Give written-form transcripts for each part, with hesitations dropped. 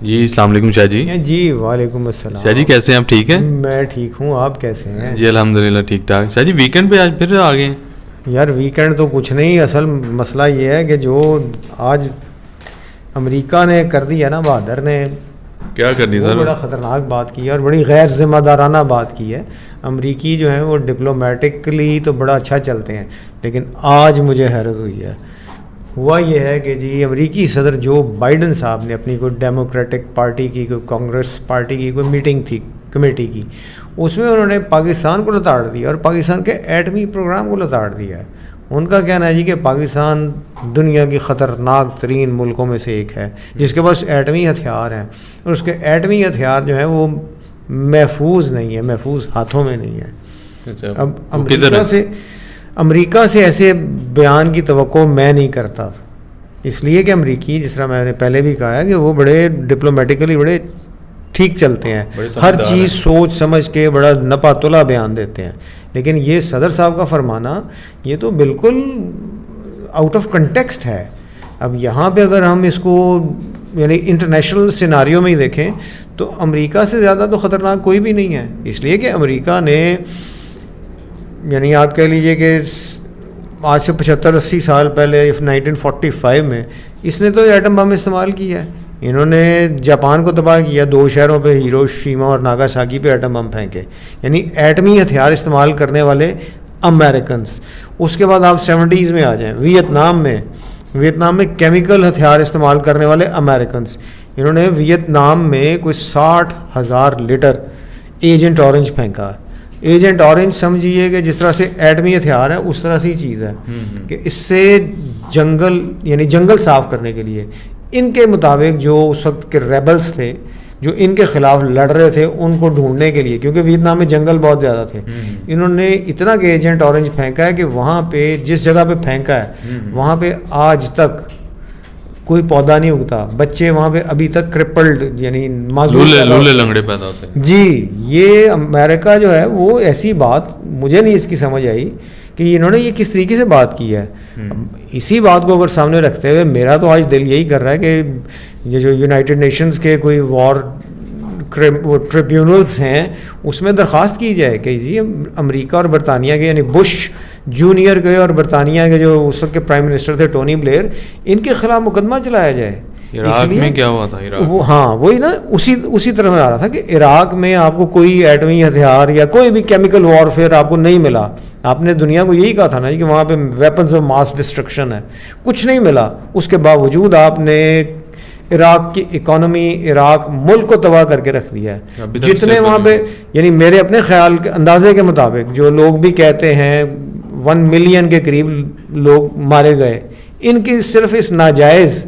جی السلام علیکم شاہ جی. جی وعلیکم السلام. شاہ جی کیسے ہیں آپ؟ ٹھیک ہیں؟ میں ٹھیک ہوں, آپ کیسے ہیں؟ جی الحمدللہ ٹھیک ٹھاک. شاہ جی ویکینڈ پہ آج پھر آ گئے ہیں؟ یار ویکینڈ تو کچھ نہیں, اصل مسئلہ یہ ہے کہ جو آج امریکہ نے کر دیا نا, بہادر نے کیا کر دی وہ سر؟ بڑا خطرناک بات کی ہے اور بڑی غیر ذمہ دارانہ بات کی ہے. امریکی جو ہیں وہ ڈپلومیٹکلی تو بڑا اچھا چلتے ہیں, لیکن آج مجھے حیرت ہوئی ہے. ہوا یہ ہے کہ جی امریکی صدر جو بائیڈن صاحب نے اپنی کوئی ڈیموکریٹک پارٹی کی, کوئی کانگریس پارٹی کی کوئی میٹنگ تھی کمیٹی کی, اس میں انہوں نے پاکستان کو لتاڑ دیا اور پاکستان کے ایٹمی پروگرام کو لتاڑ دیا ہے. ان کا کہنا ہے جی کہ پاکستان دنیا کی خطرناک ترین ملکوں میں سے ایک ہے جس کے پاس ایٹمی ہتھیار ہیں, اور اس کے ایٹمی ہتھیار جو ہیں وہ محفوظ نہیں ہے, محفوظ ہاتھوں میں نہیں ہے. اب امریکہ سے ایسے بیان کی توقع میں نہیں کرتا, اس لیے کہ امریکی, جس طرح میں نے پہلے بھی کہا ہے, کہ وہ بڑے ڈپلومیٹکلی بڑے ٹھیک چلتے ہیں, ہر چیز سوچ سمجھ کے بڑا نپا تلا بیان دیتے ہیں. لیکن یہ صدر صاحب کا فرمانا یہ تو بالکل آؤٹ آف کنٹیکسٹ ہے. اب یہاں پہ اگر ہم اس کو یعنی انٹرنیشنل سیناریو میں ہی دیکھیں تو امریکہ سے زیادہ تو خطرناک کوئی بھی نہیں ہے, اس لیے کہ امریکہ نے یعنی آپ کہہ لیجئے کہ آج سے 75-80 سال پہلے 1945 میں اس نے تو ایٹم بم استعمال کیا ہے. انہوں نے جاپان کو تباہ کیا, 2 شہروں پہ ہیروشیما اور ناگاساکی پہ ایٹم بم پھینکے, یعنی ایٹمی ہتھیار استعمال کرنے والے امریکنس. اس کے بعد آپ 70s میں آ جائیں, ویتنام میں کیمیکل ہتھیار استعمال کرنے والے امریکنس. انہوں نے ویتنام میں کوئی 60,000 لیٹر ایجنٹ اورنج پھینکا. ایجنٹ اورنج سمجھیے کہ جس طرح سے ایٹمی ہتھیار ہے اس طرح سی چیز ہے کہ اس سے جنگل صاف کرنے کے لیے ان کے مطابق جو اس وقت کے ریبلز تھے جو ان کے خلاف لڑ رہے تھے ان کو ڈھونڈنے کے لیے, کیونکہ ویتنام میں جنگل بہت زیادہ تھے, انہوں نے اتنا کہ ایجنٹ اورنج پھینکا ہے کہ وہاں پہ جس جگہ پہ پھینکا ہے وہاں پہ آج تک کوئی پودا نہیں اگتا. بچے وہاں پہ ابھی تک کرپلڈ یعنی معذور لولے لنگڑے پیدا ہوتے ہیں. جی یہ امریکہ جو ہے وہ ایسی بات مجھے نہیں اس کی سمجھ آئی کہ انہوں نے یہ کس طریقے سے بات کی ہے. اسی بات کو اگر سامنے رکھتے ہوئے میرا تو آج دل یہی کر رہا ہے کہ یہ جو یونائٹڈ نیشنز کے کوئی وار ٹریبیونلز ہیں اس میں درخواست کی جائے کہ جی امریکہ اور برطانیہ کے یعنی بش جونیئر کے اور برطانیہ کے جو اس وقت کے پرائم منسٹر تھے ٹونی بلیئر, ان کے خلاف مقدمہ چلایا جائے. عراق میں کیا ہوا تھا؟ ہاں وہی نا, اسی طرح میں آ رہا تھا کہ عراق میں آپ کو کوئی ایٹمی ہتھیار یا کوئی بھی کیمیکل وارفیئر آپ کو نہیں ملا. آپ نے دنیا کو یہی کہا تھا نا کہ وہاں پہ ویپنز آف ماس ڈسٹرکشن ہے, کچھ نہیں ملا. اس کے باوجود آپ نے عراق کی اکانومی, عراق ملک کو تباہ کر کے رکھ دیا ہے. جتنے وہاں پہ یعنی میرے اپنے خیال کے اندازے کے مطابق جو لوگ بھی کہتے ہیں 1 ملین کے قریب لوگ مارے گئے ان کی صرف اس ناجائز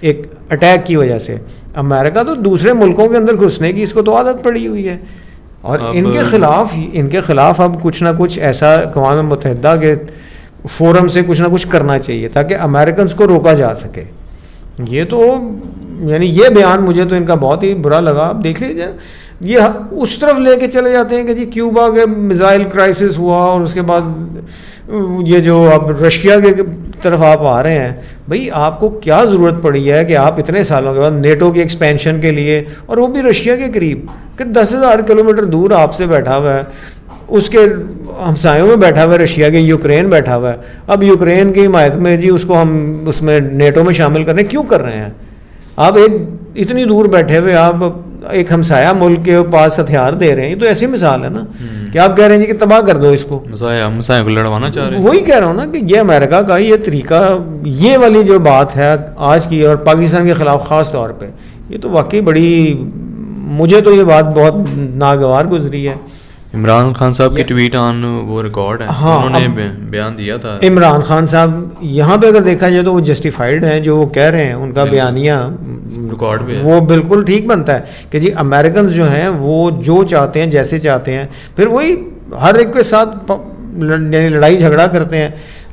ایک اٹیک کی وجہ سے. امریکہ تو دوسرے ملکوں کے اندر گھسنے کی اس کو تو عادت پڑی ہوئی ہے, اور ان کے خلاف اب کچھ نہ کچھ ایسا اقوام متحدہ کے فورم سے کچھ نہ کچھ کرنا چاہیے تاکہ امریکنس کو روکا جا سکے. یہ تو یعنی یہ بیان مجھے تو ان کا بہت ہی برا لگا. آپ دیکھ لیجیے یہ اس طرف لے کے چلے جاتے ہیں کہ جی کیوبا کے میزائل کرائسس ہوا اور اس کے بعد یہ جو اب رشیا کے طرف آپ آ رہے ہیں. بھئی آپ کو کیا ضرورت پڑی ہے کہ آپ اتنے سالوں کے بعد نیٹو کی ایکسپینشن کے لیے, اور وہ بھی رشیا کے قریب کہ 10,000 کلومیٹر دور آپ سے بیٹھا ہوا ہے, اس کے ہمسایوں میں بیٹھا ہوا ہے رشیا کے, یوکرین بیٹھا ہوا ہے. اب یوکرین کی حمایت میں جی اس کو ہم اس میں نیٹو میں شامل کرنے کیوں کر رہے ہیں؟ آپ ایک اتنی دور بیٹھے ہوئے آپ ایک ہمسایہ ملک کے پاس ہتھیار دے رہے ہیں. تو ایسی مثال ہے نا کہ آپ کہہ رہے ہیں کہ تباہ کر دو اس کو, ہمسایہ کو لڑوانا چاہ رہے ہیں. وہی کہہ رہا ہوں نا کہ یہ امریکہ کا یہ طریقہ, یہ والی جو بات ہے آج کی اور پاکستان کے خلاف خاص طور پہ, یہ تو واقعی بڑی, مجھے تو یہ بات بہت ناگوار گزری ہے. عمران خان صاحب کی ٹویٹ آن وہ ریکارڈ ہے, انہوں نے بیان دیا تھا. عمران خان صاحب یہاں پہ اگر دیکھا جائے تو وہ جسٹیفائڈ ہیں جو وہ کہہ رہے ہیں, ان کا بیانیہ ریکارڈ پہ وہ بالکل ٹھیک بنتا ہے کہ جی امریکنز جو ہیں وہ جو چاہتے ہیں جیسے چاہتے ہیں, پھر وہی ہر ایک کے ساتھ یعنی لڑائی جھگڑا کرتے ہیں.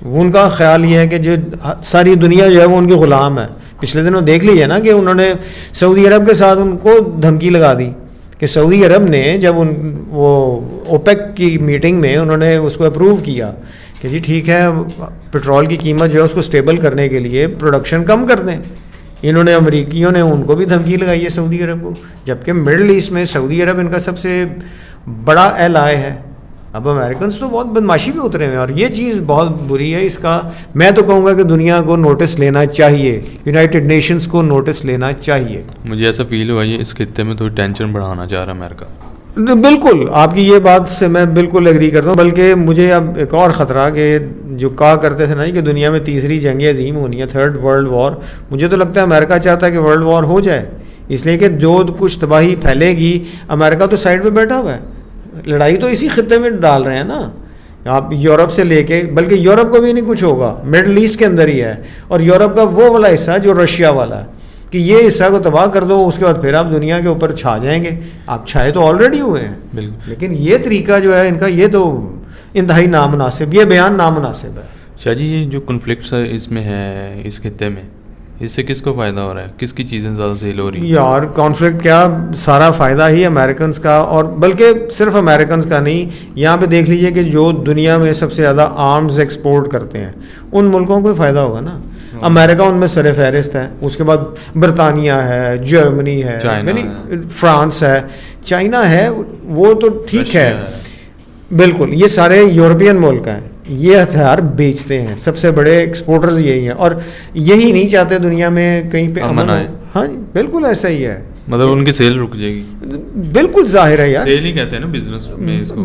ان کا خیال یہ ہے کہ جو ساری دنیا جو ہے وہ ان کی غلام ہے. پچھلے دنوں دیکھ لیجیے نا کہ انہوں نے سعودی عرب کے ساتھ ان کو دھمکی لگا دی کہ سعودی عرب نے جب وہ اوپیک کی میٹنگ میں انہوں نے اس کو اپروو کیا کہ جی ٹھیک ہے پٹرول کی قیمت جو ہے اس کو سٹیبل کرنے کے لیے پروڈکشن کم کر دیں, انہوں نے امریکیوں نے ان کو بھی دھمکی لگائی ہے سعودی عرب کو، جبکہ مڈل ایسٹ میں سعودی عرب ان کا سب سے بڑا ایلائے ہے. اب امریکنس تو بہت بدماشی بھی اترے ہوئے ہیں اور یہ چیز بہت بری ہے. اس کا میں تو کہوں گا کہ دنیا کو نوٹس لینا چاہیے، یونائٹڈ نیشنز کو نوٹس لینا چاہیے. مجھے ایسا فیل ہوا یہ اس خطے میں تھوڑی ٹینشن بڑھانا چاہ رہا ہے امریکہ. بالکل آپ کی یہ بات سے میں بالکل ایگری کرتا ہوں. بلکہ مجھے اب ایک اور خطرہ کہ جو کہا کرتے تھے نا کہ دنیا میں تیسری جنگ عظیم ہونی ہے، تھرڈ ورلڈ وار، مجھے تو لگتا ہے امریکہ چاہتا ہے کہ ورلڈ وار ہو جائے، اس لیے کہ جو کچھ تباہی پھیلے گی امریکہ تو سائڈ پہ بیٹھا ہوا ہے. لڑائی تو اسی خطے میں ڈال رہے ہیں نا آپ، یورپ سے لے کے، بلکہ یورپ کو بھی نہیں کچھ ہوگا، مڈل ایسٹ کے اندر ہی ہے، اور یورپ کا وہ والا حصہ جو رشیا والا ہے کہ یہ حصہ کو تباہ کر دو، اس کے بعد پھر آپ دنیا کے اوپر چھا جائیں گے. آپ چھائے تو آلریڈی ہوئے ہیں. بالکل. لیکن یہ طریقہ جو ہے ان کا یہ تو انتہائی نامناسب، یہ بیان نامناسب ہے. شاہ جی یہ جو کنفلکٹس اس میں ہے اس خطے میں، اس سے کس کو فائدہ ہو رہا ہے؟ کس کی چیزیں زیادہ سیل ہو رہی ہیں؟ یار کانفلکٹ کیا، سارا فائدہ ہی امریکنس کا، اور بلکہ صرف امریکنس کا نہیں، یہاں پہ دیکھ لیجئے کہ جو دنیا میں سب سے زیادہ آرمز ایکسپورٹ کرتے ہیں ان ملکوں کو فائدہ ہوگا نا. امریکہ ان میں سر فہرست ہے، اس کے بعد برطانیہ ہے، جرمنی ہے، یعنی فرانس ہے، چائنا ہے، وہ تو ٹھیک ہے. بالکل یہ سارے یورپین ملک ہیں، یہ ہتھیار بیچتے ہیں، سب سے بڑے ایکسپورٹرز یہی ہیں، اور یہی نہیں چاہتے دنیا میں کہیں پہ امن ہو. ہاں بالکل ایسا ہی ہے. مطلب ان کی سیل رک جائے گی. بالکل ظاہر ہے یار، سیل ہی کہتے ہیں نا بزنس میں اس کو.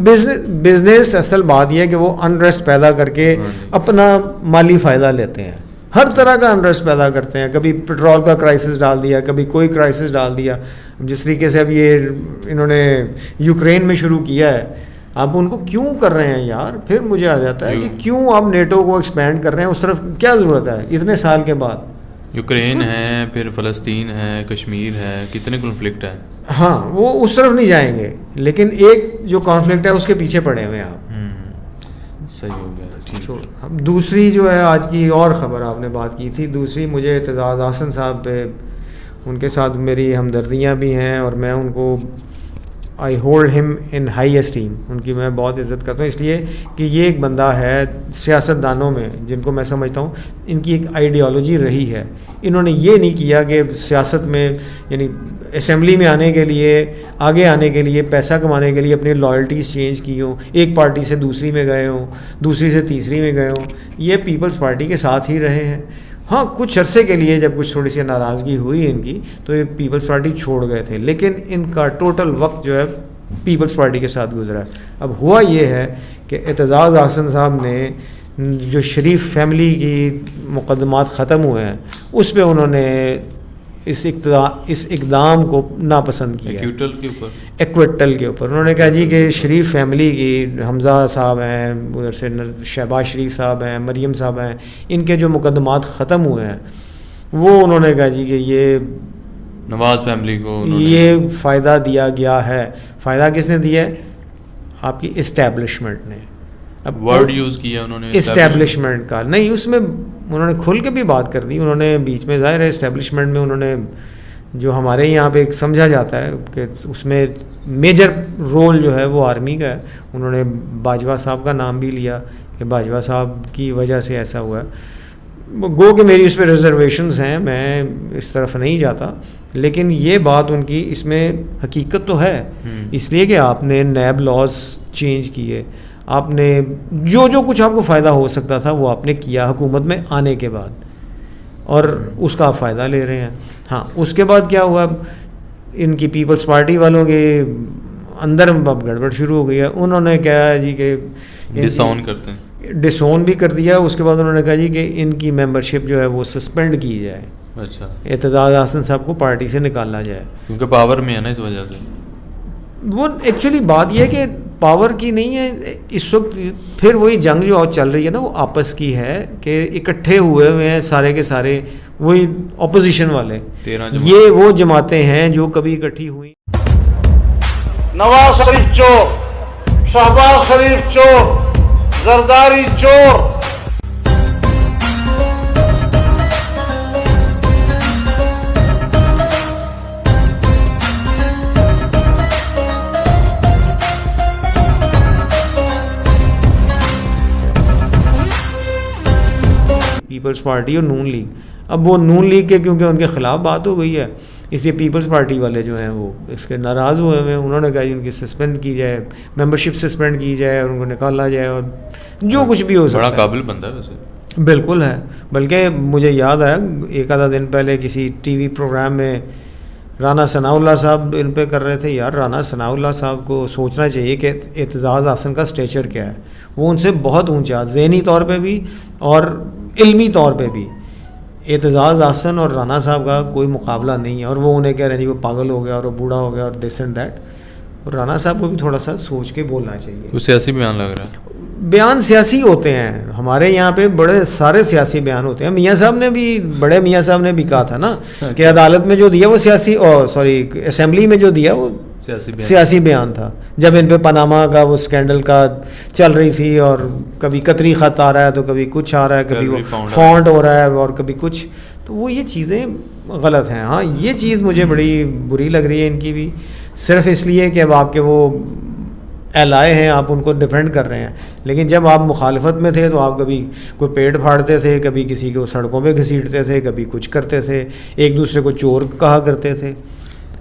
بزنس اصل بات یہ ہے کہ وہ انریسٹ پیدا کر کے اپنا مالی فائدہ لیتے ہیں، ہر طرح کا انریسٹ پیدا کرتے ہیں. کبھی پیٹرول کا کرائسس ڈال دیا، کبھی کوئی کرائسس ڈال دیا. جس طریقے سے اب یہ انہوں نے یوکرین میں شروع کیا ہے، آپ ان کو کیوں کر رہے ہیں یار؟ پھر مجھے آ جاتا ہے کہ کیوں آپ نیٹو کو ایکسپینڈ کر رہے ہیں اس طرف، کیا ضرورت ہے اتنے سال کے بعد؟ یوکرین ہے، پھر فلسطین ہے، کشمیر ہے، کتنے کنفلکٹ ہیں. ہاں وہ اس طرف نہیں جائیں گے، لیکن ایک جو کانفلکٹ ہے اس کے پیچھے پڑے ہوئے ہیں آپ. صحیح ہو گیا. اب دوسری جو ہے آج کی اور خبر آپ نے بات کی تھی، دوسری مجھے اعتزاز احسن صاحب پہ، ان کے ساتھ میری ہمدردیاں بھی ہیں اور میں ان کو آئی ہولڈ ہم ان ہائی اسٹیم، ان کی میں بہت عزت کرتا ہوں، اس لیے کہ یہ ایک بندہ ہے سیاست دانوں میں جن کو میں سمجھتا ہوں ان کی ایک آئیڈیالوجی رہی ہے. انہوں نے یہ نہیں کیا کہ سیاست میں یعنی اسمبلی میں آنے کے لیے، آگے آنے کے لیے، پیسہ کمانے کے لیے اپنی لائلٹیز چینج کی ہوں، ایک پارٹی سے دوسری میں گئے ہوں، دوسری سے تیسری میں گئے ہوں. یہ پیپلز پارٹی کے ساتھ ہی رہے ہیں. ہاں کچھ عرصے کے لیے جب کچھ تھوڑی سی ناراضگی ہوئی ان کی تو یہ پیپلز پارٹی چھوڑ گئے تھے، لیکن ان کا ٹوٹل وقت جو ہے پیپلز پارٹی کے ساتھ گزرا ہے. اب ہوا یہ ہے کہ اعتزاز احسن صاحب نے جو شریف فیملی کی مقدمات ختم ہوئے ہیں اس پہ انہوں نے اس اقدام کو ناپسند کیا. ایکویٹل کے اوپر انہوں نے کہا جی کہ شریف فیملی کی، حمزہ صاحب ہیں، ادھر سے شہباز شریف صاحب ہیں، مریم صاحب ہیں، ان کے جو مقدمات ختم ہوئے ہیں وہ انہوں نے کہا جی کہ یہ نواز فیملی کو یہ فائدہ دیا گیا ہے. فائدہ کس نے دیا ہے؟ آپ کی اسٹیبلشمنٹ نے. اب ورڈ یوز کیا انہوں نے اسٹیبلشمنٹ کا، نہیں اس میں انہوں نے کھل کے بھی بات کر دی. انہوں نے بیچ میں ظاہر ہے اسٹیبلشمنٹ میں انہوں نے جو ہمارے یہاں پہ ایک سمجھا جاتا ہے کہ اس میں میجر رول جو ہے وہ آرمی کا ہے. انہوں نے باجوہ صاحب کا نام بھی لیا کہ باجوہ صاحب کی وجہ سے ایسا ہوا ہے. گو کہ میری اس پہ ریزرویشنز ہیں، میں اس طرف نہیں جاتا، لیکن یہ بات ان کی اس میں حقیقت تو ہے. اس لیے کہ آپ نے نیب لاز چینج کیے، آپ نے جو کچھ آپ کو فائدہ ہو سکتا تھا وہ آپ نے کیا حکومت میں آنے کے بعد، اور اس کا آپ فائدہ لے رہے ہیں. ہاں اس کے بعد کیا ہوا، ان کی پیپلز پارٹی والوں کے اندر اب گڑبڑ شروع ہو گئی ہے. انہوں نے کہا جی کہ ڈسون کرتے ہیں، ڈسون بھی کر دیا. اس کے بعد انہوں نے کہا جی کہ ان کی ممبرشپ جو ہے وہ سسپینڈ کی جائے. اچھا، اعتزاز احسن صاحب کو پارٹی سے نکالا جائے کیونکہ پاور میں ہے نا اس وجہ سے. وہ ایکچولی بات یہ ہے کہ پاور کی نہیں ہے اس وقت. پھر وہی جنگ جو چل رہی ہے نا وہ آپس کی ہے کہ اکٹھے ہوئے ہوئے ہیں سارے کے سارے وہی اپوزیشن والے. یہ وہ جماعتیں ہیں جو کبھی اکٹھی ہوئی. نواز شریف چور، شہباز شریف چور، زرداری چور. پیپلز پارٹی اور نون لیگ اب وہ نون لیگ کے کیونکہ ان کے خلاف بات ہو گئی ہے، اس لیے پیپلز پارٹی والے جو ہیں وہ اس کے ناراض ہوئے ہوئے ہیں. انہوں نے کہا ان کی سسپینڈ کی جائے، ممبرشپ سسپینڈ کی جائے اور ان کو نکالا جائے، اور جو کچھ بھی ہو سکتا ہے. بڑا قابل بندہ ہے ویسے. بالکل ہے. بلکہ مجھے یاد آیا ایک آدھا دن پہلے کسی ٹی وی پروگرام میں رانا ثناء اللہ صاحب ان پہ کر رہے تھے. یار رانا ثناء اللہ صاحب کو سوچنا چاہیے کہ اعتزاز احسن کا اسٹیچر کیا ہے. وہ ان سے بہت اونچا ذہنی طور پہ بھی اور علمی طور پہ بھی. اعتزاز احسن اور رانا صاحب کا کوئی مقابلہ نہیں ہے. اور وہ انہیں کہہ رہے ہیں جی وہ پاگل ہو گیا اور وہ بوڑھا ہو گیا اور دس اینڈ دیٹ. اور رانا صاحب کو بھی تھوڑا سا سوچ کے بولنا چاہیے. وہ سیاسی بیان لگ رہا ہے. بیان سیاسی ہوتے ہیں. ہمارے یہاں پہ بڑے سارے سیاسی بیان ہوتے ہیں. میاں صاحب نے بھی، بڑے میاں صاحب نے بھی کہا تھا نا کہ عدالت میں جو دیا وہ سیاسی، اسمبلی میں جو دیا وہ سیاسی بیان تھا. جب ان پہ پاناما کا وہ اسکینڈل کا چل رہی تھی اور کبھی قطری خط آ رہا ہے تو کبھی کچھ آ رہا ہے، کبھی وہ فونٹ ہو رہا ہے اور کبھی کچھ، تو وہ یہ چیزیں غلط ہیں. ہاں یہ چیز مجھے بڑی بری لگ رہی ہے ان کی بھی، صرف اس لیے کہ اب آپ کے وہ الائے ہیں، آپ ان کو ڈیفینڈ کر رہے ہیں. لیکن جب آپ مخالفت میں تھے تو آپ کبھی کوئی پیڑ پھاڑتے تھے، کبھی کسی کو سڑکوں پہ گھسیٹتے تھے، کبھی کچھ کرتے تھے، ایک دوسرے کو چور کہا کرتے تھے.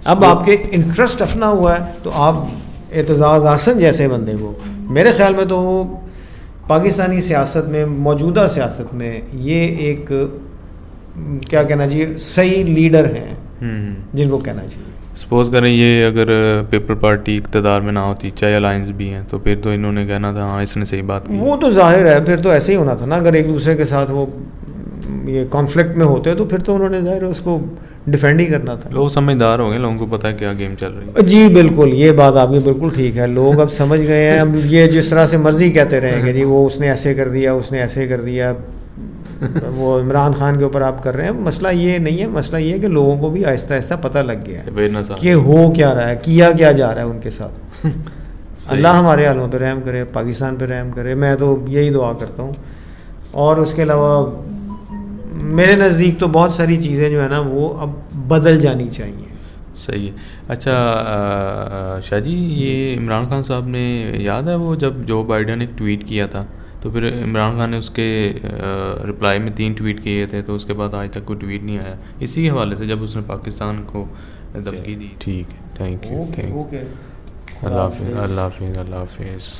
اب آپ کے انٹرسٹ اپنا ہوا ہے تو آپ اعتزاز احسن جیسے بندے کو، میرے خیال میں تو وہ پاکستانی سیاست میں، موجودہ سیاست میں یہ ایک کیا کہنا چاہیے صحیح لیڈر ہیں جن کو کہنا چاہیے. سپوز کریں یہ اگر پیپل پارٹی اقتدار میں نہ ہوتی، چاہے الائنس بھی ہیں، تو پھر تو انہوں نے کہنا تھا ہاں اس نے صحیح بات کی. وہ تو ظاہر ہے پھر تو ایسے ہی ہونا تھا نا. اگر ایک دوسرے کے ساتھ وہ یہ کانفلکٹ میں ہوتے تو پھر تو انہوں نے ظاہر اس کو ڈیفینڈ ہی کرنا تھا. لوگ سمجھدار ہو گئے، لوگوں کو پتہ ہے کیا گیم چل رہی ہے. جی بالکل، یہ بات آپ کی بالکل ٹھیک ہے. لوگ اب سمجھ گئے ہیں. اب یہ جس طرح سے مرضی کہتے رہیں گے جی وہ اس نے ایسے کر دیا، اس نے ایسے کر دیا، وہ عمران خان کے اوپر آپ کر رہے ہیں. مسئلہ یہ نہیں ہے، مسئلہ یہ ہے کہ لوگوں کو بھی آہستہ آہستہ پتہ لگ گیا ہے کہ ہو کیا رہا ہے، کیا کیا جا رہا ہے ان کے ساتھ. اللہ ہمارے حالوں پہ رحم کرے، پاکستان پہ رحم کرے. میں تو یہی دعا کرتا ہوں. اور اس کے علاوہ میرے نزدیک تو بہت ساری چیزیں جو ہے نا وہ اب بدل جانی چاہیے. صحیح ہے. اچھا شاہ جی، یہ عمران خان صاحب نے یاد ہے وہ جب جو بائیڈن نے ایک ٹویٹ کیا تھا تو پھر عمران خان نے اس کے رپلائی میں 3 ٹویٹ کیے تھے، تو اس کے بعد آج تک کوئی ٹویٹ نہیں آیا اسی حوالے سے جب اس نے پاکستان کو دھمکی دی. ٹھیک ہے، تھینک یو. اوکے، اللہ حافظ. اللہ حافظ. اللہ حافظ.